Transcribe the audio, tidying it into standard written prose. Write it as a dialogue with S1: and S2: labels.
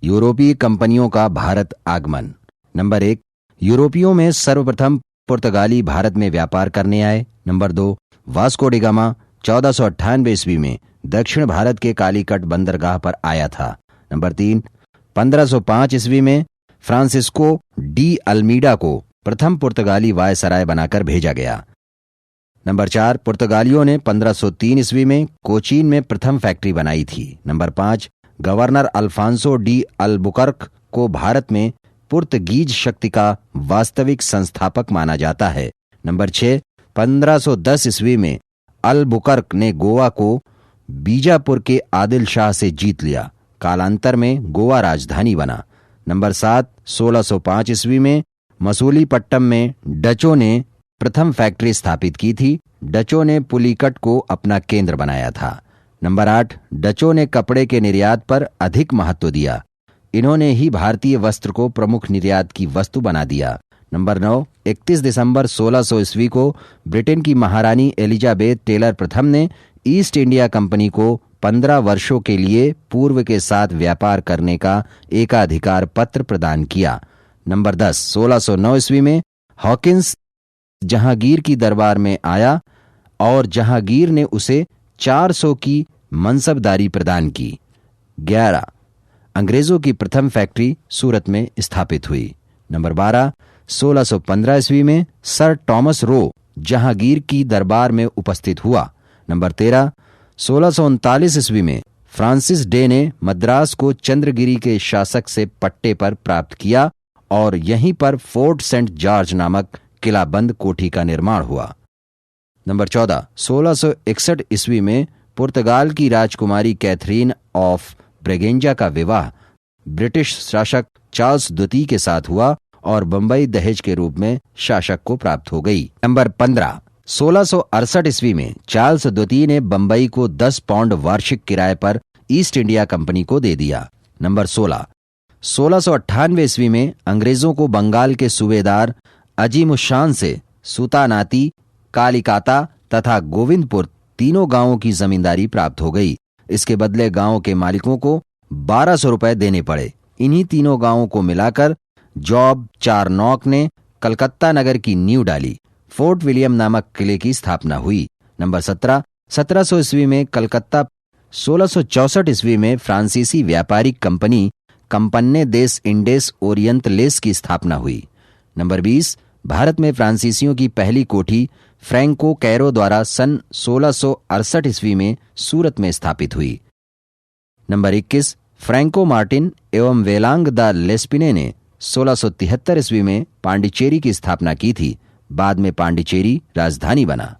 S1: यूरोपीय कंपनियों का भारत आगमन। नंबर 1, यूरोपियों में सर्वप्रथम पुर्तगाली भारत में व्यापार करने आए। नंबर 2, वास्को डी गामा 1498 ईस्वी में दक्षिण भारत के कालीकट बंदरगाह पर आया था। नंबर 3, 1505 ईस्वी में फ्रांसिस्को डी अल्मीडा को प्रथम पुर्तगाली वायसराय बनाकर भेजा गया। नंबर 4, पुर्तगालियों ने 1503 ईस्वी में कोचीन में प्रथम फैक्ट्री बनाई थी। Number 5, governor Alfonso de Albuquerque को भारत में पुर्तगीज शक्ति का वास्तविक संस्थापक माना जाता है। नंबर 6, 1510 ईस्वी में अल्बुकर्क ने गोवा को बीजापुर के आदिल शाह से जीत लिया। कालांतर में गोवा राजधानी बना। नंबर 7, 1605 ईस्वी में मसूलीपट्टम में डचों ने प्रथम फैक्ट्री स्थापित की थी। डचों ने पुलिकट को अपना केंद्र बनाया था। नंबर 8, डचों ने कपड़े के निर्यात पर अधिक महत्व दिया। इन्होंने ही भारतीय वस्त्र को प्रमुख निर्यात की वस्तु बना दिया। नंबर 9, 31 दिसंबर 1600 ईस्वी को ब्रिटेन की महारानी एलिजाबेथ टेलर प्रथम ने ईस्ट इंडिया कंपनी को 15 वर्षों के लिए पूर्व के साथ व्यापार करने का एकाधिकार पत्र प्रदान किया। नंबर 10, 1609 ईस्वी में हॉकिंस जहांगीर की दरबार में आया और जहांगीर ने उसे 400 की मनसबदारी प्रदान की। 11, अंग्रेजों की प्रथम फैक्ट्री सूरत में स्थापित हुई। नंबर 12, 1615 ईस्वी में सर टॉमस रो जहांगीर की दरबार में उपस्थित हुआ। नंबर 13, 1639 ईस्वी में फ्रांसिस डे ने मद्रास को चंद्रगिरी के शासक से पट्टे पर प्राप्त किया और यहीं पर फोर्ट सेंट जॉर्ज नामक किलाबंद कोठी का निर्माण हुआ। नंबर 14, 1661 ईस्वी में पुर्तगाल की राजकुमारी कैथरीन ऑफ ब्रेगेंजा का विवाह ब्रिटिश शासक चार्ल्स द्वितीय के साथ हुआ और बंबई दहेज के रूप में शासक को प्राप्त हो गई। नंबर 15, 1668 ईस्वी में चार्ल्स द्वितीय ने बंबई को 10 पाउंड वार्षिक किराए पर ईस्ट इंडिया कंपनी को दे दिया। नंबर 16, 1698 ईस्वी में अंग्रेजों को बंगाल के सूबेदार अजीमुशान से सुतानाती, कालिकाता तथा गोविंदपुर तीनों गांवों की जमींदारी प्राप्त हो गई। इसके बदले गांवों के मालिकों को 1200 रुपए देने पड़े। इन्हीं तीनों गांवों को मिलाकर जॉब चारनॉक ने कलकत्ता नगर की नींव डाली। फोर्ट विलियम नामक किले की स्थापना हुई। नंबर 17, 1700 ईस्वी में कलकत्ता। 1664 ईस्वी में फ्रांसीसी व्यापारिक कंपनी कंपन्ने देस इंडेस ओरियंतलेस की स्थापना हुई। नंबर 20, भारत में फ्रांसीसियों की पहली कोठी फ्रैंको कैरो द्वारा सन 1668 ईस्वी में सूरत में स्थापित हुई। नंबर 21, फ्रैंको मार्टिन एवं वेलांग द लेस्पिने ने 1673 ईस्वी में पांडिचेरी की स्थापना की थी। बाद में पांडिचेरी राजधानी बना।